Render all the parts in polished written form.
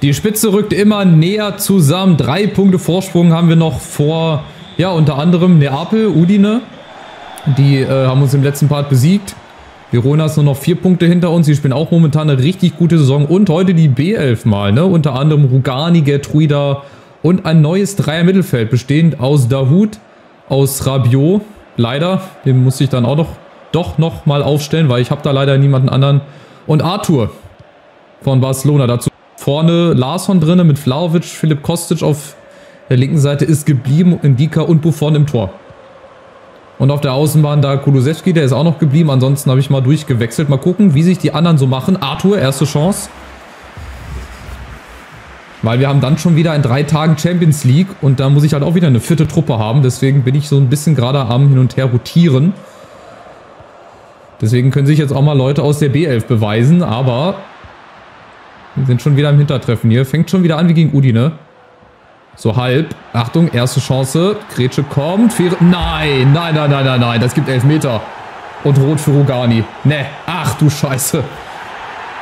Die Spitze rückt immer näher zusammen. 3 Punkte Vorsprung haben wir noch vor, ja, unter anderem Neapel, Udine. Die haben uns im letzten Part besiegt. Verona ist nur noch 4 Punkte hinter uns. Die spielen auch momentan eine richtig gute Saison. Und heute die B11 mal, ne? Unter anderem Rugani, Gertruida und ein neues Dreier-Mittelfeld, bestehend aus Dahoud, aus Rabiot. Leider, den muss ich dann auch noch mal aufstellen, weil ich habe da leider niemanden anderen. Und Arthur von Barcelona dazu. Vorne Larsson drinne mit Vlahovic, Filip Kostic auf der linken Seite ist geblieben, Ndika und Buffon im Tor. Und auf der Außenbahn da Kulusevski, der ist auch noch geblieben. Ansonsten habe ich mal durchgewechselt. Mal gucken, wie sich die anderen so machen. Arthur, erste Chance. Weil wir haben dann schon wieder in 3 Tagen Champions League und da muss ich halt auch wieder eine 4. Truppe haben. Deswegen bin ich so ein bisschen gerade am Hin und Her rotieren. Deswegen können sich jetzt auch mal Leute aus der B11 beweisen, aber wir sind schon wieder im Hintertreffen hier. Fängt schon wieder an wie gegen Udine. So halb. Achtung, erste Chance. Grätsche kommt. Nein, nein, nein, nein, nein, nein. Das gibt Elfmeter. Und Rot für Rugani. Ne. Ach du Scheiße.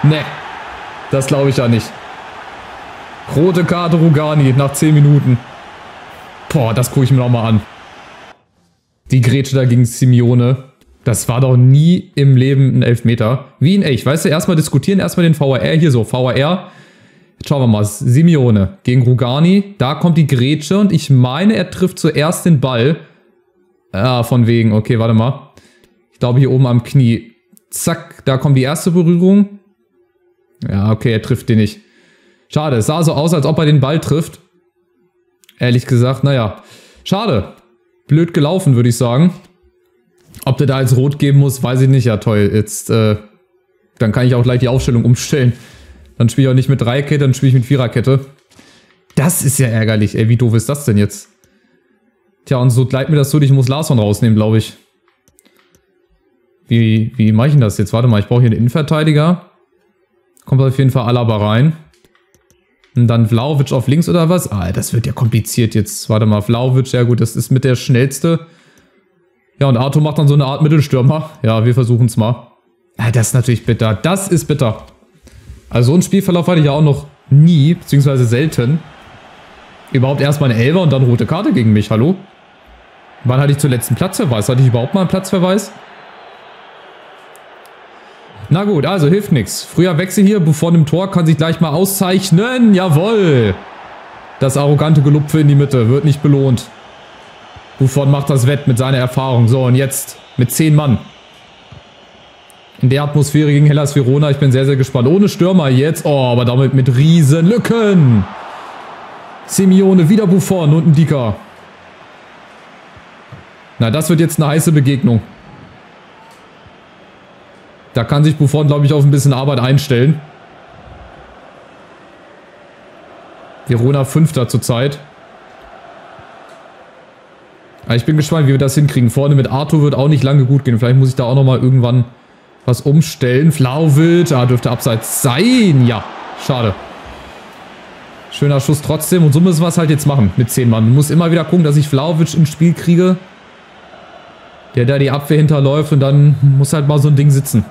Ne. Das glaube ich ja nicht. Rote Karte Rugani nach 10 Minuten. Boah, das gucke ich mir nochmal an. Die Grätsche da gegen Simeone. Das war doch nie im Leben ein Elfmeter. Wie in echt. Weißt du, erstmal diskutieren, erstmal den VAR. Hier so, VAR. Jetzt schauen wir mal. Simeone gegen Rugani. Da kommt die Grätsche und ich meine, er trifft zuerst den Ball. Ah, von wegen. Okay, warte mal. Ich glaube hier oben am Knie. Zack, da kommt die erste Berührung. Ja, okay, er trifft den nicht. Schade, es sah so aus, als ob er den Ball trifft. Ehrlich gesagt, naja. Schade. Blöd gelaufen, würde ich sagen. Ob der da jetzt rot geben muss, weiß ich nicht. Ja, toll. Jetzt, dann kann ich auch gleich die Aufstellung umstellen. Dann spiele ich auch nicht mit Dreierkette, dann spiele ich mit Viererkette. Das ist ja ärgerlich. Ey, wie doof ist das denn jetzt? Tja, und so bleibt mir das so, ich muss Larsson rausnehmen, glaube ich. Wie mache ich denn das jetzt? Warte mal, ich brauche hier einen Innenverteidiger. Kommt auf jeden Fall Alaba rein. Und dann Vlahovic auf links oder was? Ah, das wird ja kompliziert jetzt. Warte mal, Vlahovic, ja gut, das ist mit der schnellste. Ja, und Arthur macht dann so eine Art Mittelstürmer. Ja, wir versuchen es mal. Ja, das ist natürlich bitter. Das ist bitter. Also so einen Spielverlauf hatte ich ja auch noch nie, beziehungsweise selten. Überhaupt erstmal eine Elfer und dann rote Karte gegen mich. Hallo? Wann hatte ich zuletzt einen Platzverweis? Hatte ich überhaupt mal einen Platzverweis? Na gut, also hilft nichts. Früher Wechsel hier, Buffon im Tor, kann sich gleich mal auszeichnen. Jawohl! Das arrogante Gelupfe in die Mitte wird nicht belohnt. Buffon macht das wett mit seiner Erfahrung. So, und jetzt mit 10 Mann. In der Atmosphäre gegen Hellas Verona. Ich bin sehr, sehr gespannt. Ohne Stürmer jetzt. Oh, aber damit mit riesen Lücken. Simeone, wieder Buffon und ein Dicker. Na, das wird jetzt eine heiße Begegnung. Da kann sich Buffon, glaube ich, auf ein bisschen Arbeit einstellen. Verona 5. zurzeit. Aber ich bin gespannt, wie wir das hinkriegen. Vorne mit Arthur wird auch nicht lange gut gehen. Vielleicht muss ich da auch nochmal irgendwann was umstellen. Vlahovic, dürfte abseits sein. Ja, schade. Schöner Schuss trotzdem. Und so müssen wir es halt jetzt machen mit 10 Mann. Ich muss immer wieder gucken, dass ich Vlahovic ins Spiel kriege. Der da die Abwehr hinterläuft und dann muss halt mal so ein Ding sitzen.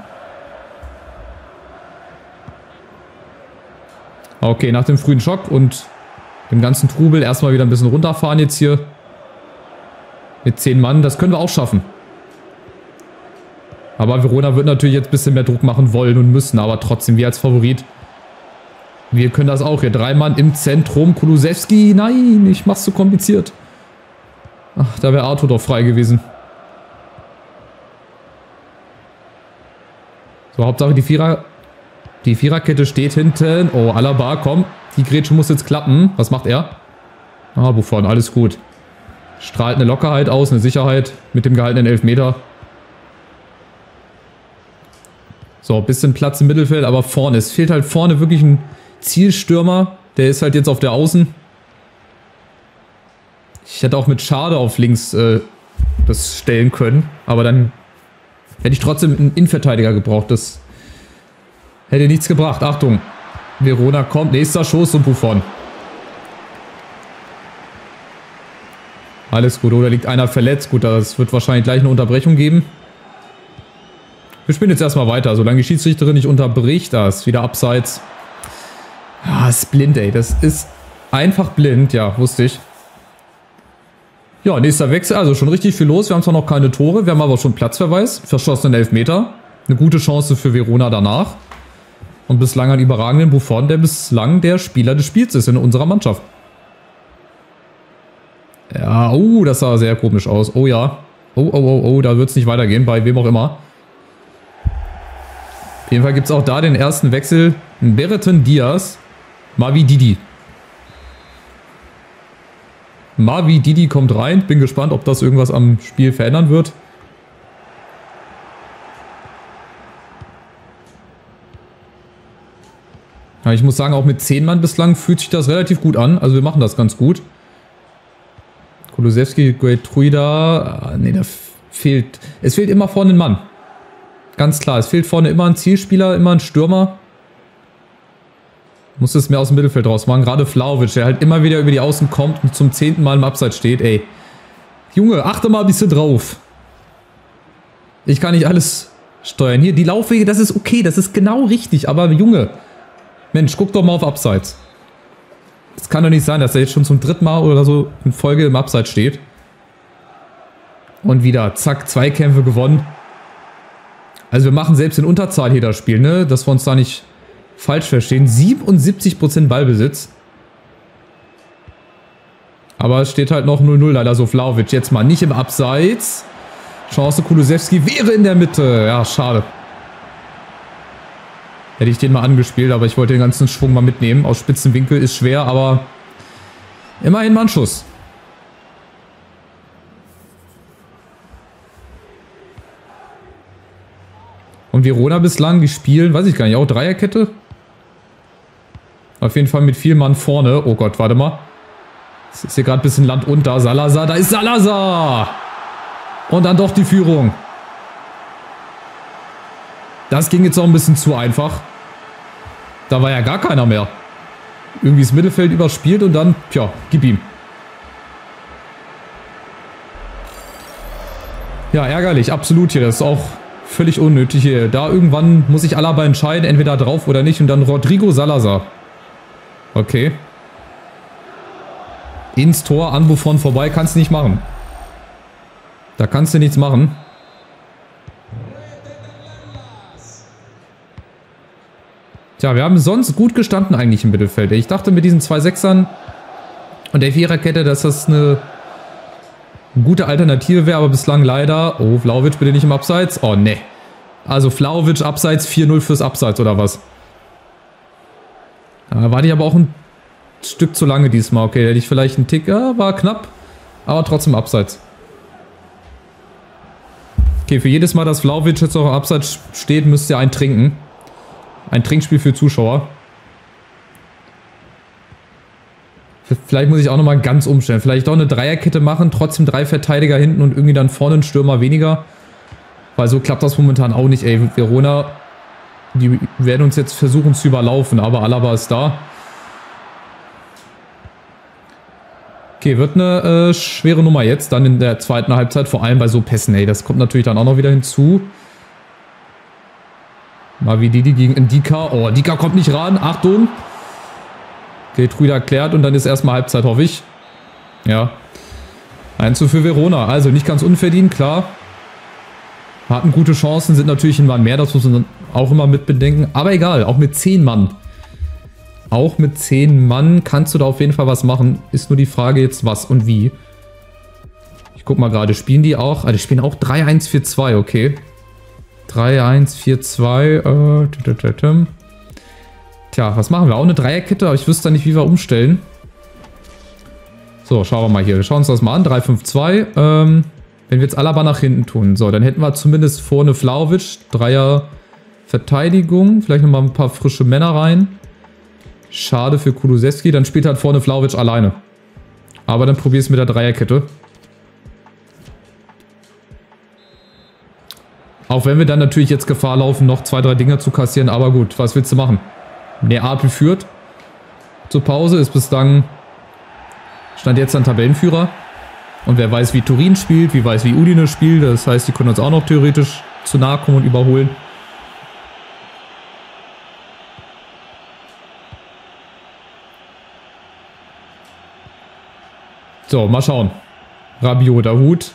Okay, nach dem frühen Schock und dem ganzen Trubel erstmal wieder ein bisschen runterfahren jetzt hier. Mit 10 Mann, das können wir auch schaffen. Aber Verona wird natürlich jetzt ein bisschen mehr Druck machen wollen und müssen, aber trotzdem, wir als Favorit, wir können das auch hier. 3 Mann im Zentrum, Kulusevski, nein, ich mach's so kompliziert. Ach, da wäre Arthur doch frei gewesen. So, Hauptsache die Viererkette steht hinten. Oh, Alaba, komm, die Grätsche muss jetzt klappen. Was macht er? Ah, Buffon, alles gut. Strahlt eine Lockerheit aus, eine Sicherheit mit dem gehaltenen Elfmeter. So, ein bisschen Platz im Mittelfeld, aber vorne. Es fehlt halt vorne wirklich ein Zielstürmer. Der ist halt jetzt auf der Außen. Ich hätte auch mit Schade auf links das stellen können. Aber dann hätte ich trotzdem einen Innenverteidiger gebraucht. Das hätte nichts gebracht. Achtung. Verona kommt. Nächster Schuss und Buffon. Alles gut, oder liegt einer verletzt? Gut, das wird wahrscheinlich gleich eine Unterbrechung geben. Wir spielen jetzt erstmal weiter. Solange die Schiedsrichterin nicht unterbricht, da ist wieder abseits. Ah, ist blind, ey. Das ist einfach blind. Ja, wusste ich. Ja, nächster Wechsel. Also schon richtig viel los. Wir haben zwar noch keine Tore. Wir haben aber schon Platzverweis. Verschossenen Elfmeter. Eine gute Chance für Verona danach. Und bislang einen überragenden Buffon, der bislang der Spieler des Spiels ist in unserer Mannschaft. Ja, das sah sehr komisch aus. Oh ja. Oh, da wird es nicht weitergehen, bei wem auch immer. Auf jeden Fall gibt es auch da den ersten Wechsel. Brereton Diaz. Mavi Didi. Mavi Didi kommt rein. Bin gespannt, ob das irgendwas am Spiel verändern wird. Ja, ich muss sagen, auch mit 10 Mann bislang fühlt sich das relativ gut an. Also wir machen das ganz gut. Kulusewski, Guetruida. Ne, da fehlt. Es fehlt immer vorne ein Mann. Ganz klar, es fehlt vorne immer ein Zielspieler, immer ein Stürmer. Muss es mehr aus dem Mittelfeld raus machen. Gerade Vlahovic, der halt immer wieder über die Außen kommt und zum 10. Mal im Abseits steht. Ey, Junge, achte mal ein bisschen drauf. Ich kann nicht alles steuern. Hier, die Laufwege, das ist okay, das ist genau richtig. Aber Junge, Mensch, guck doch mal auf Abseits. Es kann doch nicht sein, dass er jetzt schon zum 3. Mal oder so in Folge im Abseits steht. Und wieder, zack, Zweikämpfe gewonnen. Also wir machen selbst in Unterzahl hier das Spiel, ne? Dass wir uns da nicht falsch verstehen. 77% Ballbesitz. Aber es steht halt noch 0-0 leider so. Vlahovic jetzt mal nicht im Abseits. Chance, Kulusewski wäre in der Mitte. Ja, schade. Hätte ich den mal angespielt, aber ich wollte den ganzen Schwung mal mitnehmen. Aus spitzen Winkel ist schwer, aber immerhin mal ein Schuss. Und Verona bislang, die spielen, weiß ich gar nicht, auch Dreierkette? Auf jeden Fall mit viel Mann vorne. Oh Gott, warte mal. Es ist hier gerade ein bisschen Land unter. Salazar, da ist Salazar! Und dann doch die Führung. Das ging jetzt auch ein bisschen zu einfach. Da war ja gar keiner mehr. Irgendwie das Mittelfeld überspielt und dann, tja, gib ihm. Ja, ärgerlich, absolut hier. Das ist auch völlig unnötig hier. Da irgendwann muss sich Alaba entscheiden, entweder drauf oder nicht. Und dann Rodrigo Salazar. Okay. Ins Tor, an Buffon vorbei, kannst du nicht machen. Da kannst du nichts machen. Tja, wir haben sonst gut gestanden eigentlich im Mittelfeld. Ich dachte mit diesen 2 Sechsern und der Viererkette, dass das eine gute Alternative wäre, aber bislang leider... Oh, Vlahovic bitte nicht im Abseits. Oh, ne. Also Vlahovic Abseits, 4-0 fürs Abseits oder was? Da warte ich aber auch ein Stück zu lange diesmal. Okay, hätte ich vielleicht einen Tick... Ja, war knapp, aber trotzdem Abseits. Okay, für jedes Mal, dass Vlahovic jetzt auch im Abseits steht, müsst ihr einen trinken. Ein Trinkspiel für Zuschauer. Vielleicht muss ich auch nochmal ganz umstellen. Vielleicht auch eine Dreierkette machen, trotzdem 3 Verteidiger hinten und irgendwie dann vorne einen Stürmer weniger. Weil so klappt das momentan auch nicht, ey. Verona, die werden uns jetzt versuchen zu überlaufen, aber Alaba ist da. Okay, wird eine schwere Nummer jetzt, dann in der zweiten Halbzeit, vor allem bei so Pässen, ey. Das kommt natürlich dann auch noch wieder hinzu. Mavi Didi gegen Ndika. Oh, Ndika kommt nicht ran. Achtung. Guetruida klärt und dann ist erstmal Halbzeit, hoffe ich. Ja. 1:0 für Verona. Also nicht ganz unverdient, klar. Hatten gute Chancen, sind natürlich ein Mann mehr. Das muss man auch immer mit bedenken. Aber egal, auch mit 10 Mann. Auch mit 10 Mann kannst du da auf jeden Fall was machen. Ist nur die Frage jetzt, was und wie. Ich guck mal gerade, spielen die auch? Ah, die spielen auch 3-1-4-2, okay. 3-1-4-2. Tja, was machen wir? Auch eine Dreierkette, aber ich wüsste nicht, wie wir umstellen. So, schauen wir mal hier. Wir schauen uns das mal an. 3-5-2. Wenn wir jetzt Alaba nach hinten tun. So, dann hätten wir zumindest vorne Vlahovic. Dreier Verteidigung. Vielleicht nochmal ein paar frische Männer rein. Schade für Kulusewski. Dann spielt halt vorne Vlahovic alleine. Aber dann probier es mit der Dreierkette. Auch wenn wir dann natürlich jetzt Gefahr laufen, noch 2, 3 Dinger zu kassieren. Aber gut, was willst du machen? Neapel führt. Zur Pause ist bislang... Stand jetzt ein Tabellenführer. Und wer weiß, wie Turin spielt, wie weiß, wie Udine spielt. Das heißt, die können uns auch noch theoretisch zu nahe kommen und überholen. So, mal schauen. Rabiot, Dahoud.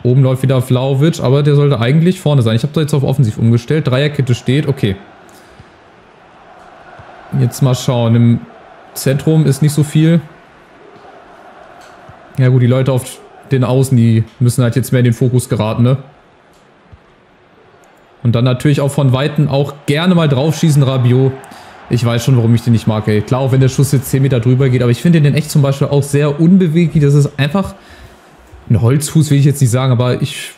Oben läuft wieder Vlahovic, aber der sollte eigentlich vorne sein. Ich habe da jetzt auf offensiv umgestellt. Dreierkette steht, okay. Jetzt mal schauen. Im Zentrum ist nicht so viel. Ja gut, die Leute auf den Außen, die müssen halt jetzt mehr in den Fokus geraten, ne? Und dann natürlich auch von Weitem auch gerne mal draufschießen, Rabiot. Ich weiß schon, warum ich den nicht mag, ey. Klar, auch wenn der Schuss jetzt 10 Meter drüber geht, aber ich finde den echt zum Beispiel auch sehr unbeweglich. Das ist einfach ein Holzfuß, will ich jetzt nicht sagen, aber ich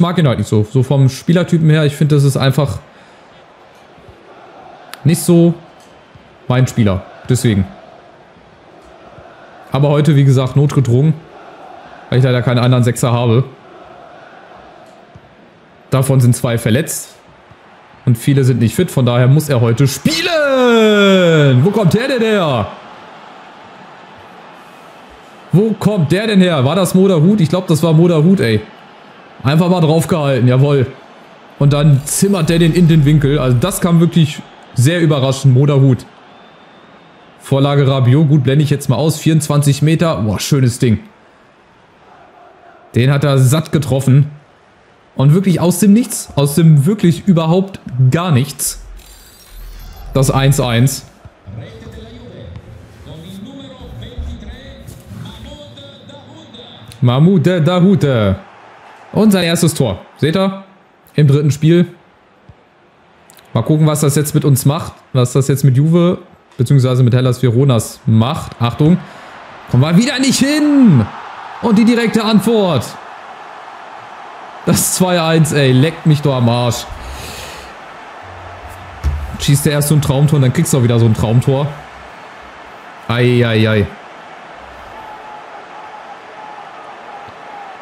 mag ihn halt nicht so. So vom Spielertypen her, ich finde, das ist einfach nicht so mein Spieler. Deswegen. Aber heute, wie gesagt, notgedrungen, weil ich leider keinen anderen Sechser habe. Davon sind 2 verletzt. Und viele sind nicht fit, von daher muss er heute spielen. Wo kommt der denn her? Wo kommt der denn her? War das Mo Dahoud? Ich glaube, das war Mo Dahoud, ey. Einfach mal draufgehalten, jawohl. Und dann zimmert der den in den Winkel. Also das kam wirklich sehr überraschend, Mo Dahoud. Vorlage Rabiot, gut, blende ich jetzt mal aus. 24 Meter, boah, schönes Ding. Den hat er satt getroffen. Und wirklich aus dem Nichts, aus dem wirklich überhaupt gar nichts. Das 1-1. Mahmoud Dahoud. Und sein erstes Tor. Seht ihr? Im 3. Spiel. Mal gucken, was das jetzt mit uns macht. Was das jetzt mit Juve, beziehungsweise mit Hellas Veronas macht. Achtung. Kommen wir wieder nicht hin. Und die direkte Antwort. Das 2-1, ey. Leckt mich doch am Arsch. Schießt der erst so ein Traumtor und dann kriegst du auch wieder so ein Traumtor. Eieiei.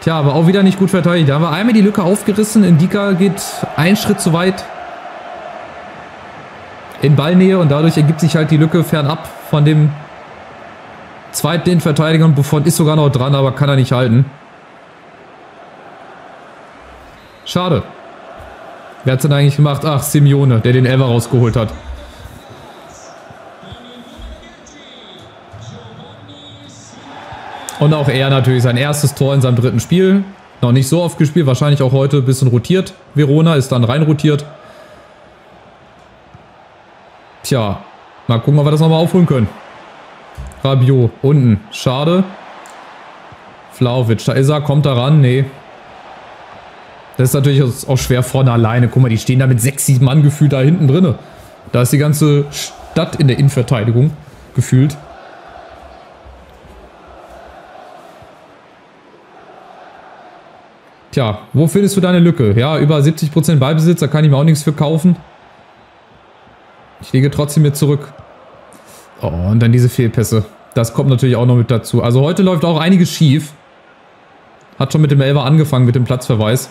Tja, aber auch wieder nicht gut verteidigt. Da haben wir einmal die Lücke aufgerissen. Ndika geht einen Schritt zu weit in Ballnähe und dadurch ergibt sich halt die Lücke fernab von dem zweiten Verteidiger. Und Buffon ist sogar noch dran, aber kann er nicht halten. Schade. Wer hat es denn eigentlich gemacht? Ach, Simeone, der den Elfer rausgeholt hat. Und auch er natürlich sein erstes Tor in seinem 3. Spiel. Noch nicht so oft gespielt, wahrscheinlich auch heute ein bisschen rotiert. Verona ist dann rein rotiert. Tja, mal gucken, ob wir das nochmal aufholen können. Rabiot unten, schade. Vlahovic, da ist er, kommt da ran, nee. Das ist natürlich auch schwer vorne alleine. Guck mal, die stehen da mit 6, 7 Mann gefühlt da hinten drin. Da ist die ganze Stadt in der Innenverteidigung gefühlt. Tja, wo findest du deine Lücke? Ja, über 70% Ballbesitz, da kann ich mir auch nichts für kaufen. Ich lege trotzdem jetzt zurück. Oh, und dann diese Fehlpässe. Das kommt natürlich auch noch mit dazu. Also heute läuft auch einiges schief. Hat schon mit dem Elfer angefangen, mit dem Platzverweis.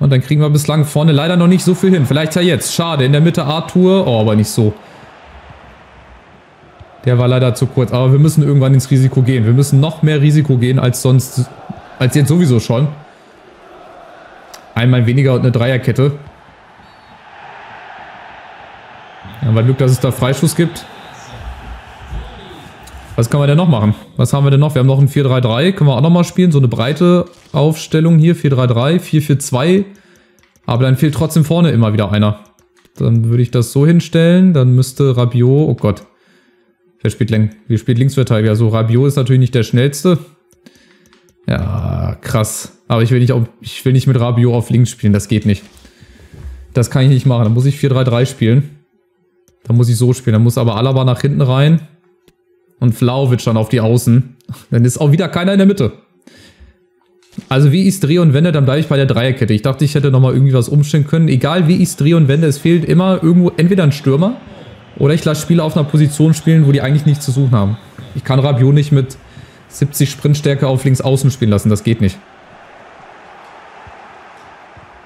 Und dann kriegen wir bislang vorne leider noch nicht so viel hin. Vielleicht ja jetzt. Schade. In der Mitte Arthur. Oh, aber nicht so. Der war leider zu kurz. Aber wir müssen irgendwann ins Risiko gehen. Wir müssen noch mehr Risiko gehen als sonst. Als jetzt sowieso schon. Einmal weniger und eine Dreierkette. Ja, weil Glück, dass es da Freischuss gibt. Was kann man denn noch machen? Was haben wir denn noch? Wir haben noch ein 4-3-3. Können wir auch nochmal spielen. So eine breite Aufstellung hier. 4-3-3, 4-4-2. Aber dann fehlt trotzdem vorne immer wieder einer. Dann würde ich das so hinstellen. Dann müsste Rabiot... Oh Gott. Wer spielt Linksverteidiger? So, Rabiot ist natürlich nicht der schnellste. Ja, krass. Aber ich will nicht mit Rabiot auf links spielen. Das geht nicht. Das kann ich nicht machen. Dann muss ich 4-3-3 spielen. Dann muss ich so spielen. Dann muss aber Alaba nach hinten rein. Und Vlahovic dann auf die Außen. Dann ist auch wieder keiner in der Mitte. Also wie ich es drehe und wende, dann bleibe ich bei der Dreierkette. Ich dachte, ich hätte nochmal irgendwie was umstellen können. Egal wie ich es drehe und wende, es fehlt immer irgendwo entweder ein Stürmer oder ich lasse Spieler auf einer Position spielen, wo die eigentlich nichts zu suchen haben. Ich kann Rabiot nicht mit 70 Sprintstärke auf links außen spielen lassen. Das geht nicht.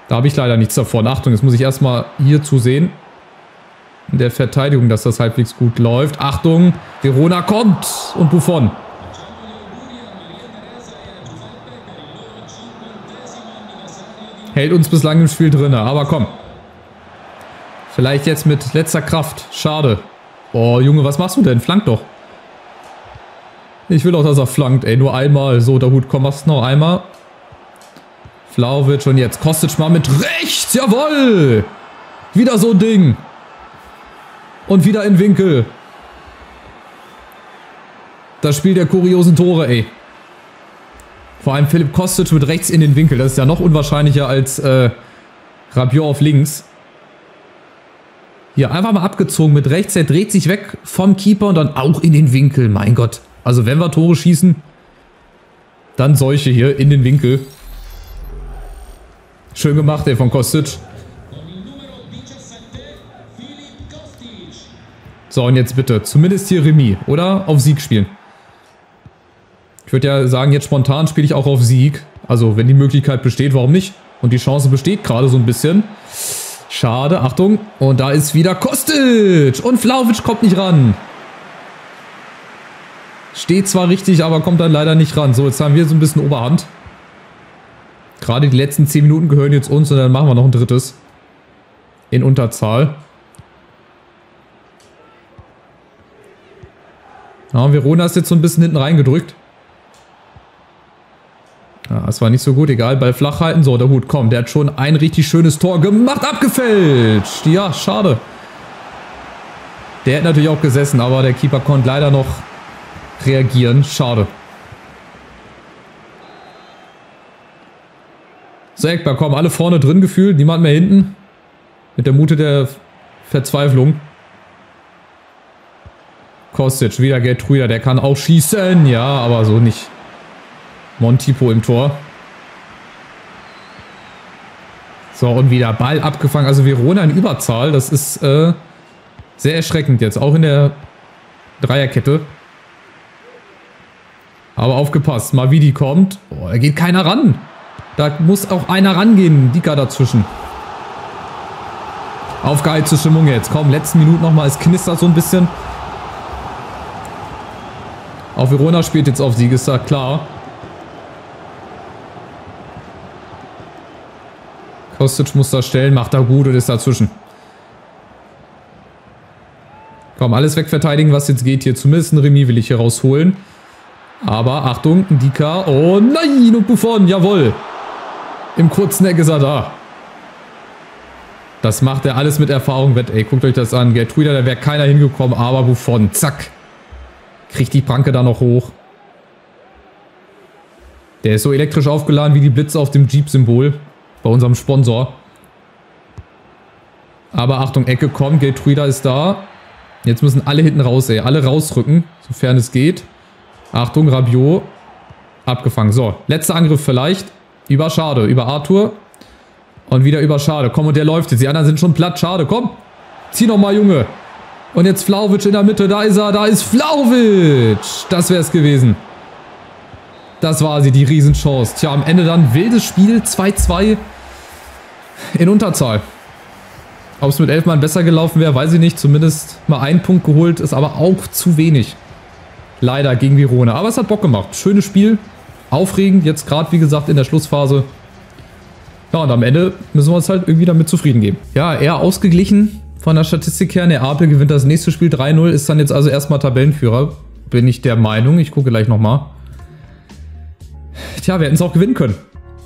Da habe ich leider nichts davon. Achtung, jetzt muss ich erstmal hier zusehen. In der Verteidigung, dass das halbwegs gut läuft. Achtung, Verona kommt und Buffon. Hält uns bislang im Spiel drin, aber komm. Vielleicht jetzt mit letzter Kraft. Schade. Oh, Junge, was machst du denn? Flank doch. Ich will auch, dass er flankt, ey. Nur einmal. So, Dahut, komm, machst noch einmal. Vlahovic und jetzt Kostic mal mit rechts. Jawohl! Wieder so ein Ding. Und wieder in Winkel. Das Spiel der kuriosen Tore, ey. Vor allem Philipp Kostic mit rechts in den Winkel. Das ist ja noch unwahrscheinlicher als Rabiot auf links. Hier einfach mal abgezogen mit rechts. Er dreht sich weg vom Keeper und dann auch in den Winkel. Mein Gott. Also wenn wir Tore schießen, dann solche hier in den Winkel. Schön gemacht, ey, von Kostic. So, und jetzt bitte. Zumindest hier Remis, oder? Auf Sieg spielen. Ich würde ja sagen, jetzt spontan spiele ich auch auf Sieg. Also, wenn die Möglichkeit besteht, warum nicht? Und die Chance besteht gerade so ein bisschen. Schade, Achtung. Und da ist wieder Kostic. Und Vlahovic kommt nicht ran. Steht zwar richtig, aber kommt dann leider nicht ran. So, jetzt haben wir so ein bisschen Oberhand. Gerade die letzten 10 Minuten gehören jetzt uns und dann machen wir noch ein drittes. In Unterzahl. Ja, Verona ist jetzt so ein bisschen hinten reingedrückt. Ja, das war nicht so gut. Egal, Ball flach halten. So, der Hut, komm. Der hat schon ein richtig schönes Tor gemacht. Abgefälscht. Ja, schade. Der hätte natürlich auch gesessen, aber der Keeper konnte leider noch reagieren. Schade. So, Eckberg, komm. Alle vorne drin gefühlt. Niemand mehr hinten. Mit der Mute der Verzweiflung. Kostic, wieder Gertruida. Der kann auch schießen. Ja, aber so nicht. Montipo im Tor. So, und wieder Ball abgefangen. Also Verona in Überzahl. Das ist sehr erschreckend jetzt. Auch in der Dreierkette. Aber aufgepasst. Mavidi kommt. Oh, da geht keiner ran. Da muss auch einer rangehen. Dika dazwischen. Aufgeheizte Stimmung jetzt. Komm, letzten Minuten nochmal. Es knistert so ein bisschen. Auch Verona spielt jetzt auf Sieg, ist da klar. Kostic muss da stellen, macht da gut und ist dazwischen. Komm, alles wegverteidigen, was jetzt geht hier. Zumindest ein Remis will ich hier rausholen. Aber Achtung, Dika. Oh nein, und Buffon, jawohl. Im kurzen Eck ist er da. Das macht er alles mit Erfahrung wett, ey. Guckt euch das an. Gertruida, da wäre keiner hingekommen, aber Buffon, zack. Kriegt die Pranke da noch hoch. Der ist so elektrisch aufgeladen wie die Blitze auf dem Jeep-Symbol. Bei unserem Sponsor. Aber Achtung, Ecke kommt. Gertruida ist da. Jetzt müssen alle hinten raus, ey. Alle rausrücken, sofern es geht. Achtung, Rabiot. Abgefangen. So, letzter Angriff vielleicht. Über Schade, über Arthur. Und wieder über Schade. Komm, und der läuft jetzt. Die anderen sind schon platt. Schade, komm. Zieh nochmal, Junge. Und jetzt Vlahovic in der Mitte. Da ist er. Da ist Vlahovic. Das wäre es gewesen. Das war sie, die Riesenchance. Tja, am Ende dann wildes Spiel. 2-2 in Unterzahl. Ob es mit 11 Mann besser gelaufen wäre, weiß ich nicht. Zumindest mal einen Punkt geholt. Ist aber auch zu wenig. Leider gegen Verona. Aber es hat Bock gemacht. Schönes Spiel. Aufregend. Jetzt gerade, wie gesagt, in der Schlussphase. Ja, und am Ende müssen wir uns halt irgendwie damit zufrieden geben. Ja, eher ausgeglichen von der Statistik her. Neapel gewinnt das nächste Spiel 3-0. Ist dann jetzt also erstmal Tabellenführer. Bin ich der Meinung. Ich gucke gleich nochmal. Tja, wir hätten es auch gewinnen können.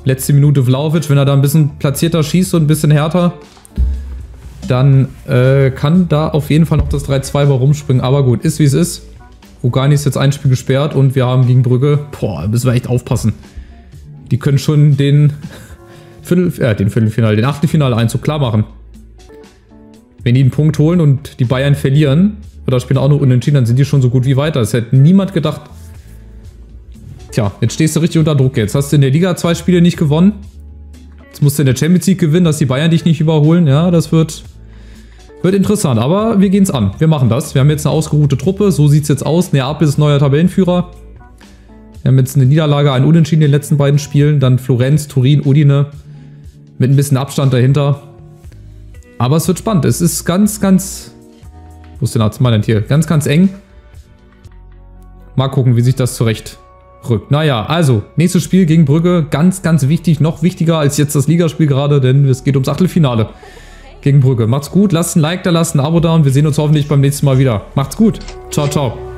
Letzte Minute Vlahovic, wenn er da ein bisschen platzierter schießt und ein bisschen härter, dann kann da auf jeden Fall noch das 3-2 bei rumspringen. Aber gut, ist wie es ist. Rugani ist jetzt ein Spiel gesperrt und wir haben gegen Brügge, boah, müssen wir echt aufpassen. Die können schon den Viertelfinale, den Achtelfinale-Einzug klar machen. Wenn die einen Punkt holen und die Bayern verlieren, oder spielen auch noch unentschieden, dann sind die schon so gut wie weiter. Das hätte niemand gedacht. Tja, jetzt stehst du richtig unter Druck. Jetzt hast du in der Liga 2 Spiele nicht gewonnen. Jetzt musst du in der Champions League gewinnen, dass die Bayern dich nicht überholen. Ja, das wird interessant. Aber wir gehen es an. Wir machen das. Wir haben jetzt eine ausgeruhte Truppe. So sieht es jetzt aus. Neapel ist neuer Tabellenführer. Wir haben jetzt eine Niederlage, einen Unentschieden in den letzten beiden Spielen. Dann Florenz, Turin, Udine. Mit ein bisschen Abstand dahinter. Aber es wird spannend. Es ist ganz... Wo ist denn das mal denn hier? Ganz eng. Mal gucken, wie sich das zurecht rückt. Naja, also, nächstes Spiel gegen Brügge, ganz wichtig, noch wichtiger als jetzt das Ligaspiel gerade, denn es geht ums Achtelfinale gegen Brügge. Macht's gut, lasst ein Like da, lasst ein Abo da und wir sehen uns hoffentlich beim nächsten Mal wieder. Macht's gut. Ciao, ciao.